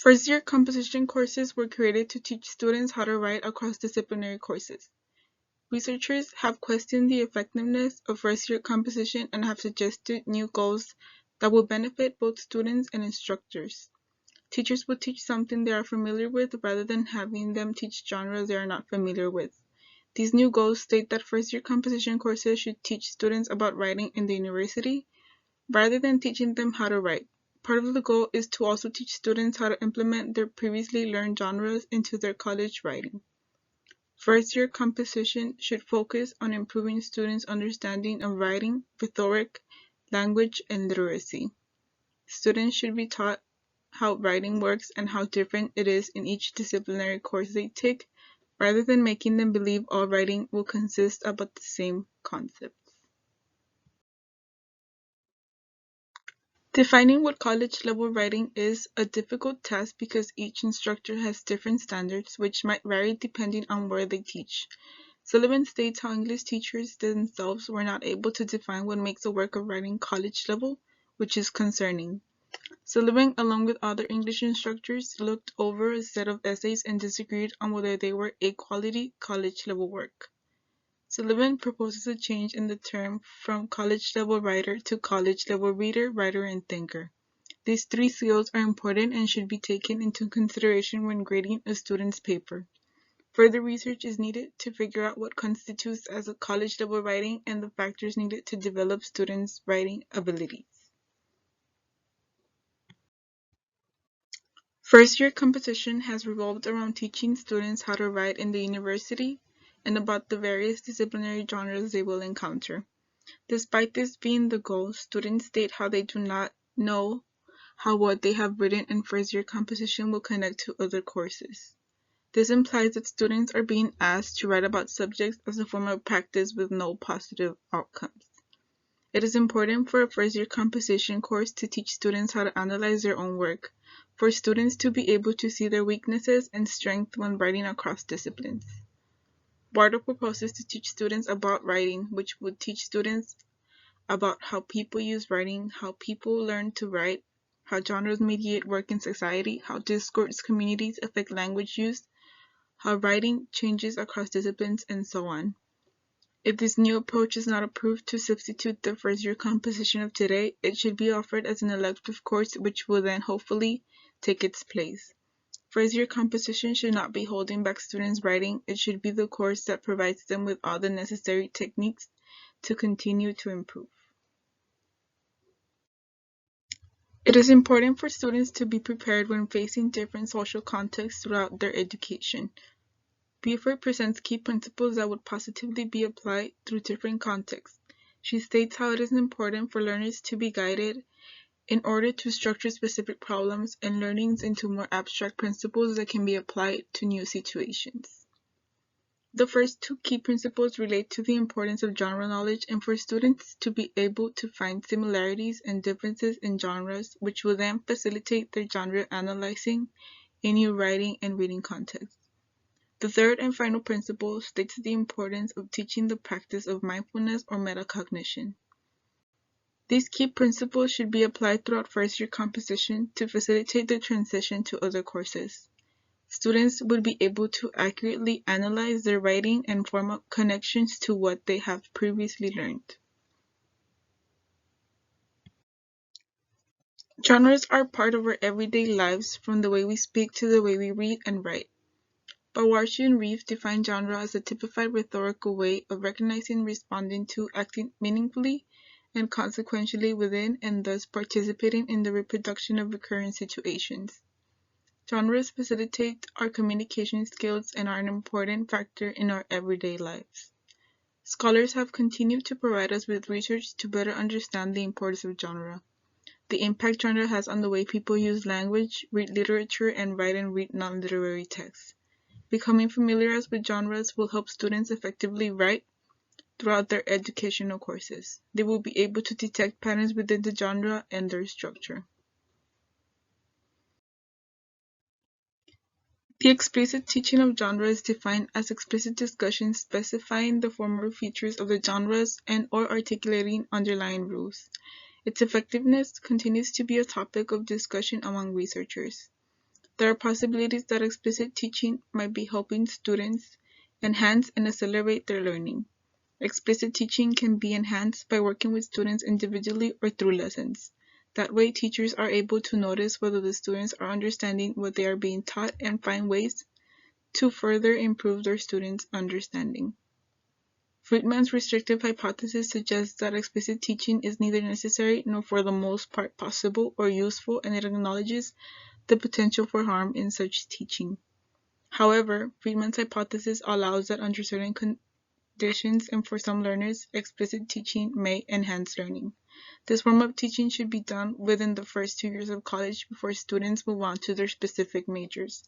First-year composition courses were created to teach students how to write across disciplinary courses. Researchers have questioned the effectiveness of first-year composition and have suggested new goals that will benefit both students and instructors. Teachers will teach something they are familiar with rather than having them teach genres they are not familiar with. These new goals state that first-year composition courses should teach students about writing in the university rather than teaching them how to write. Part of the goal is to also teach students how to implement their previously learned genres into their college writing. First-year composition should focus on improving students' understanding of writing, rhetoric, language, and literacy. Students should be taught how writing works and how different it is in each disciplinary course they take, rather than making them believe all writing will consist about the same concepts. Defining what college-level writing is a difficult task because each instructor has different standards, which might vary depending on where they teach. Sullivan states how English teachers themselves were not able to define what makes a work of writing college level, which is concerning. Sullivan, along with other English instructors, looked over a set of essays and disagreed on whether they were a quality college-level work. Sullivan proposes a change in the term from college-level writer to college-level reader, writer, and thinker. These three skills are important and should be taken into consideration when grading a student's paper. Further research is needed to figure out what constitutes as a college-level writing and the factors needed to develop students' writing abilities. First-year composition has revolved around teaching students how to write in the university and about the various disciplinary genres they will encounter. Despite this being the goal, students state how they do not know how what they have written in first-year composition will connect to other courses. This implies that students are being asked to write about subjects as a form of practice with no positive outcomes. It is important for a first-year composition course to teach students how to analyze their own work, for students to be able to see their weaknesses and strengths when writing across disciplines. Bardo proposes to teach students about writing, which would teach students about how people use writing, how people learn to write, how genres mediate work in society, how discourse communities affect language use, how writing changes across disciplines, and so on. If this new approach is not approved to substitute the first-year composition of today, it should be offered as an elective course which will then hopefully take its place. First-year composition should not be holding back students' writing. It should be the course that provides them with all the necessary techniques to continue to improve. It is important for students to be prepared when facing different social contexts throughout their education. Buford presents key principles that would positively be applied through different contexts. She states how it is important for learners to be guided in order to structure specific problems and learnings into more abstract principles that can be applied to new situations. The first two key principles relate to the importance of genre knowledge and for students to be able to find similarities and differences in genres, which will then facilitate their genre analyzing in new writing and reading contexts. The third and final principle states the importance of teaching the practice of mindfulness or metacognition. These key principles should be applied throughout first-year composition to facilitate the transition to other courses. Students would be able to accurately analyze their writing and form up connections to what they have previously learned. Genres are part of our everyday lives, from the way we speak to the way we read and write. Bawarchi and Reeve define genre as a typified rhetorical way of recognizing, responding to, acting meaningfully and consequentially within, and thus participating in the reproduction of recurrent situations. Genres facilitate our communication skills and are an important factor in our everyday lives. Scholars have continued to provide us with research to better understand the importance of genre, the impact genre has on the way people use language, read literature, and write and read non-literary texts. Becoming familiar with genres will help students effectively write throughout their educational courses. They will be able to detect patterns within the genre and their structure. The explicit teaching of genre is defined as explicit discussion specifying the formal features of the genres and/or articulating underlying rules. Its effectiveness continues to be a topic of discussion among researchers. There are possibilities that explicit teaching might be helping students enhance and accelerate their learning. Explicit teaching can be enhanced by working with students individually or through lessons. That way, teachers are able to notice whether the students are understanding what they are being taught and find ways to further improve their students' understanding. Friedman's restrictive hypothesis suggests that explicit teaching is neither necessary nor for the most part possible or useful, and it acknowledges the potential for harm in such teaching. However, Friedman's hypothesis allows that under certain conditions and for some learners, explicit teaching may enhance learning. This form of teaching should be done within the first 2 years of college before students move on to their specific majors.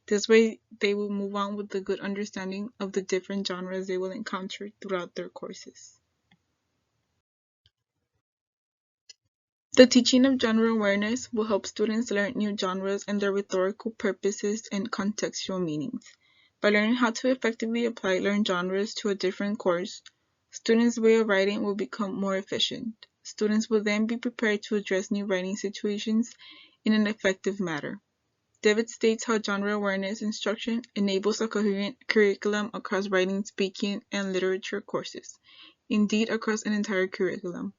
This way, they will move on with a good understanding of the different genres they will encounter throughout their courses. The teaching of genre awareness will help students learn new genres and their rhetorical purposes and contextual meanings. By learning how to effectively apply learned genres to a different course, students' way of writing will become more efficient. Students will then be prepared to address new writing situations in an effective manner. David states how genre awareness instruction enables a coherent curriculum across writing, speaking, and literature courses, indeed across an entire curriculum.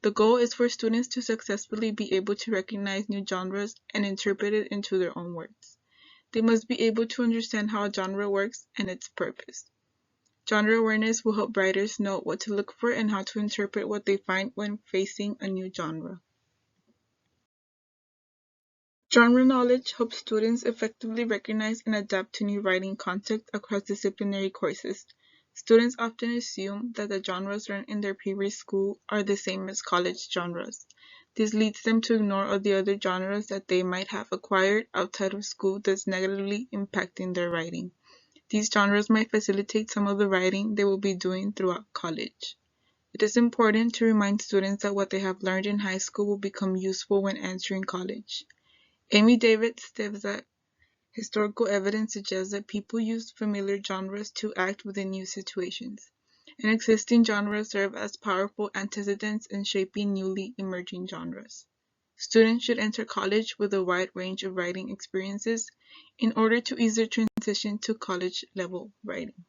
The goal is for students to successfully be able to recognize new genres and interpret it into their own words. They must be able to understand how a genre works and its purpose. Genre awareness will help writers know what to look for and how to interpret what they find when facing a new genre. Genre knowledge helps students effectively recognize and adapt to new writing content across disciplinary courses. Students often assume that the genres learned in their previous school are the same as college genres. This leads them to ignore all the other genres that they might have acquired outside of school, thus negatively impacting their writing. These genres might facilitate some of the writing they will be doing throughout college. It is important to remind students that what they have learned in high school will become useful when entering college. Amy Davis states that historical evidence suggests that people use familiar genres to act within new situations, and existing genres serve as powerful antecedents in shaping newly emerging genres. Students should enter college with a wide range of writing experiences in order to ease their transition to college-level writing.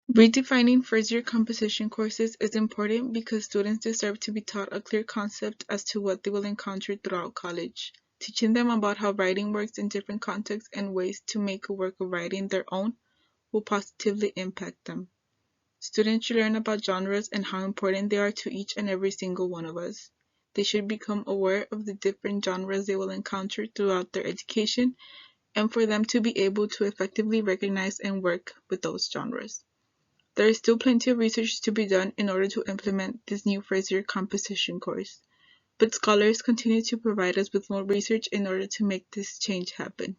Redefining first-year composition courses is important because students deserve to be taught a clear concept as to what they will encounter throughout college. Teaching them about how writing works in different contexts and ways to make a work of writing their own will positively impact them. Students should learn about genres and how important they are to each and every single one of us. They should become aware of the different genres they will encounter throughout their education, and for them to be able to effectively recognize and work with those genres. There is still plenty of research to be done in order to implement this new first-year composition course, but scholars continue to provide us with more research in order to make this change happen.